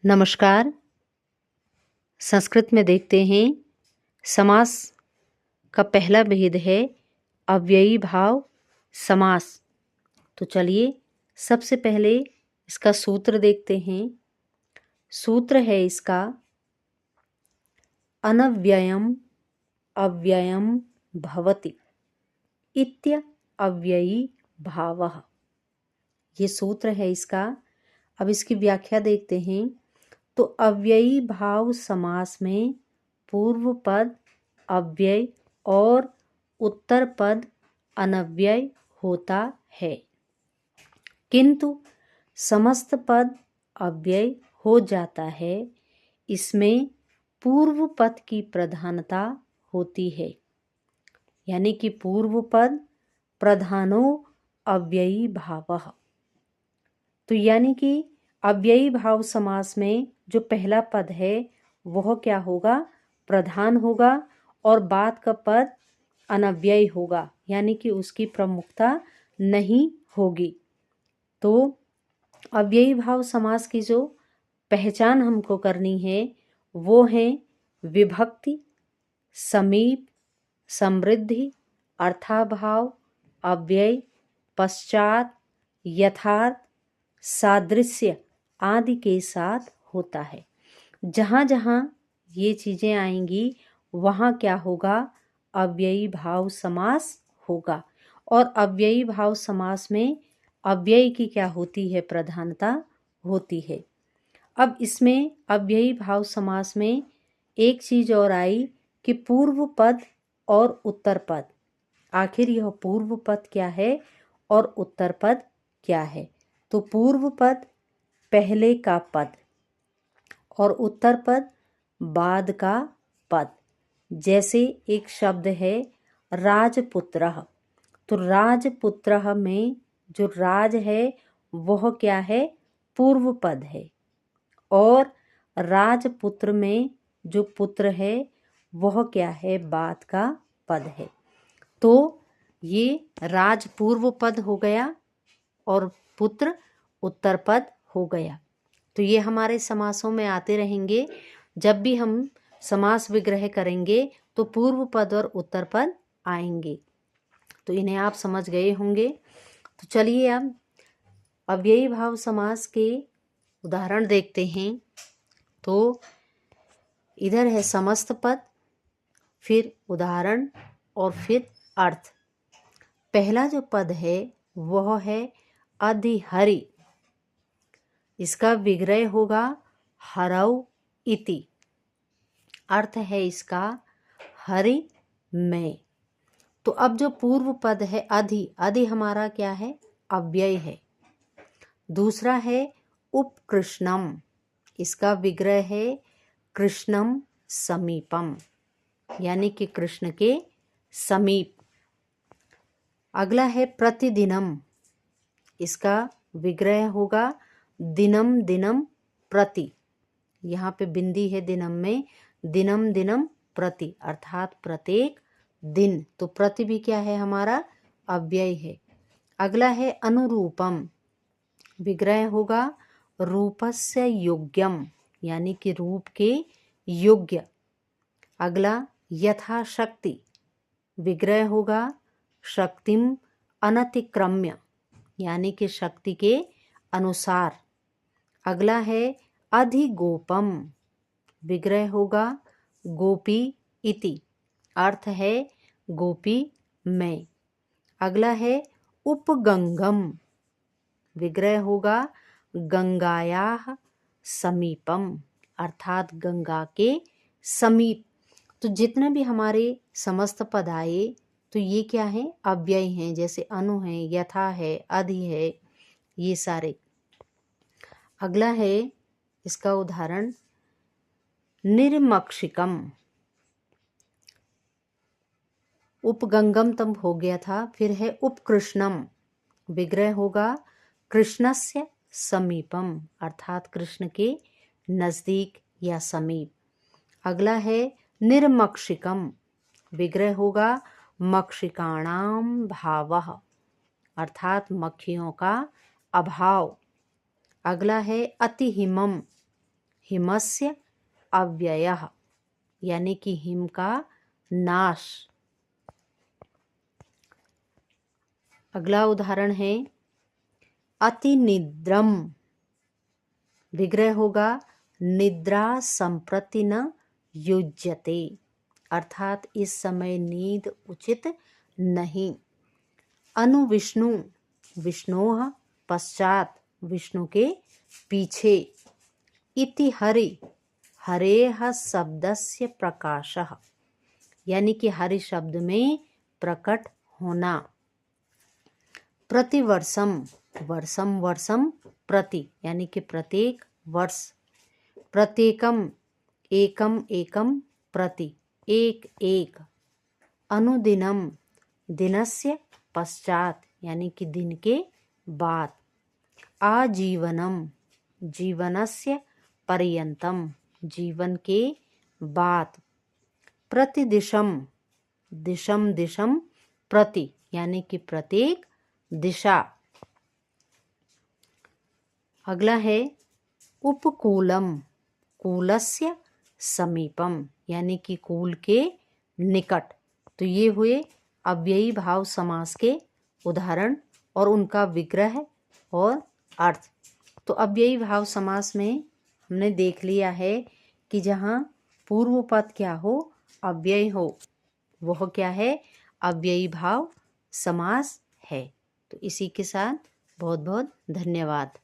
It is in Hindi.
नमस्कार। संस्कृत में देखते हैं समास का पहला भेद है अव्ययी भाव समास। तो चलिए सबसे पहले इसका सूत्र देखते हैं। सूत्र है इसका अनव्ययम् अव्ययम् भवति इत्य अव्ययी भावः। ये सूत्र है इसका। अब इसकी व्याख्या देखते हैं। तो अव्ययी भाव समास में पूर्व पद अव्यय और उत्तर पद अनव्यय होता है, किंतु समस्त पद अव्यय हो जाता है। इसमें पूर्व पद की प्रधानता होती है, यानी कि पूर्व पद प्रधानो अव्ययी भावः। तो यानी कि अव्ययी भाव समास में जो पहला पद है वह क्या होगा? प्रधान होगा और बाद का पद अनव्ययी होगा, यानी कि उसकी प्रमुखता नहीं होगी। तो अव्ययी भाव समास की जो पहचान हमको करनी है वो है विभक्ति, समीप, समृद्धि, अर्थाभाव, अव्यय, पश्चात, यथार्थ, सादृश्य आदि के साथ होता है। जहाँ जहाँ ये चीज़ें आएंगी वहाँ क्या होगा? अव्ययी भाव समास होगा। और अव्ययी भाव समास में अव्यय की क्या होती है? प्रधानता होती है। अब इसमें अव्ययी भाव समास में एक चीज़ और आई कि पूर्व पद और उत्तर पद। आखिर यह पूर्व पद क्या है और उत्तर पद क्या है? तो पूर्व पद पहले का पद और उत्तर पद बाद का पद। जैसे एक शब्द है राजपुत्रः, तो राजपुत्रः में जो राज है वह क्या है? पूर्व पद है। और राजपुत्र में जो पुत्र है वह क्या है? बाद का पद है। तो ये राज पूर्व पद हो गया और पुत्र उत्तर पद हो गया। तो ये हमारे समासों में आते रहेंगे। जब भी हम समास विग्रह करेंगे तो पूर्व पद और उत्तर पद आएंगे। तो इन्हें आप समझ गए होंगे। तो चलिए अब अव्ययी भाव समास के उदाहरण देखते हैं। तो इधर है समस्त पद, फिर उदाहरण और फिर अर्थ। पहला जो पद है वह है अधिहरि। इसका विग्रह होगा हरौ इति। अर्थ है इसका हरि में। तो अब जो पूर्व पद है अधि हमारा क्या है? अव्यय है। दूसरा है उपकृष्णम। इसका विग्रह है कृष्णम समीपम, यानी कि कृष्ण के समीप। अगला है प्रतिदिनम। इसका विग्रह होगा दिनम दिनम प्रति। यहाँ पे बिंदी है दिनम में, दिनम दिनम प्रति अर्थात प्रत्येक दिन। तो प्रति भी क्या है? हमारा अव्यय है। अगला है अनुरूपम। विग्रह होगा रूपस्य योग्यम, यानी कि रूप के योग्य। अगला यथाशक्ति। विग्रह होगा शक्तिम अनतिक्रम्य, यानी कि शक्ति के अनुसार। अगला है अधिगोपम। विग्रह होगा गोपी इति। अर्थ है गोपी में। अगला है उपगंगम। विग्रह होगा गंगायाः समीपम, अर्थात गंगा के समीप। तो जितने भी हमारे समस्त पद आए तो ये क्या है? अव्यय हैं। जैसे अनु है, यथा है, अधि है, ये सारे। अगला है इसका उदाहरण निर्मक्षिकम। उपगंगम तब हो गया था। फिर है उपकृष्णम। विग्रह होगा कृष्णस्य समीपम, अर्थात कृष्ण के नजदीक या समीप। अगला है निर्मक्षिकम। विग्रह होगा मक्षिकाणाम भावः, अर्थात मक्खियों का अभाव। अगला है अतिहिमम। हिमस्य अव्ययः, यानी कि हिम का नाश। अगला उदाहरण है अतिनिद्रम, विग्रह होगा निद्रा संप्रति न युज्यते, अर्थात इस समय नींद उचित नहीं। अनुविष्णु, विष्णोः पश्चात, विष्णु के पीछे। इति हरि, हरेः शब्दस्य प्रकाशः, यानी कि हरि शब्द में प्रकट होना। प्रतिवर्षम, वर्षम वर्षम प्रति, यानी कि प्रत्येक वर्ष। प्रत्येकम, एकम एकम प्रति, एक एक। अनुदिनम, दिनस्य पश्चात, यानी कि दिन के बाद। आजीवनम, जीवनस्य पर्यंतम, जीवन के बाद। प्रतिदिशम, दिशम दिशम प्रति, यानी कि प्रत्येक दिशा। अगला है उपकूलम, कूलस्य समीपम, यानी कि कूल के निकट। तो ये हुए अव्ययी भाव समास के उदाहरण और उनका विग्रह और अर्थ। तो अव्ययी भाव समास में हमने देख लिया है कि जहाँ पूर्व पद क्या हो, अव्यय हो, वह क्या है, अव्ययी भाव समास है। तो इसी के साथ बहुत बहुत धन्यवाद।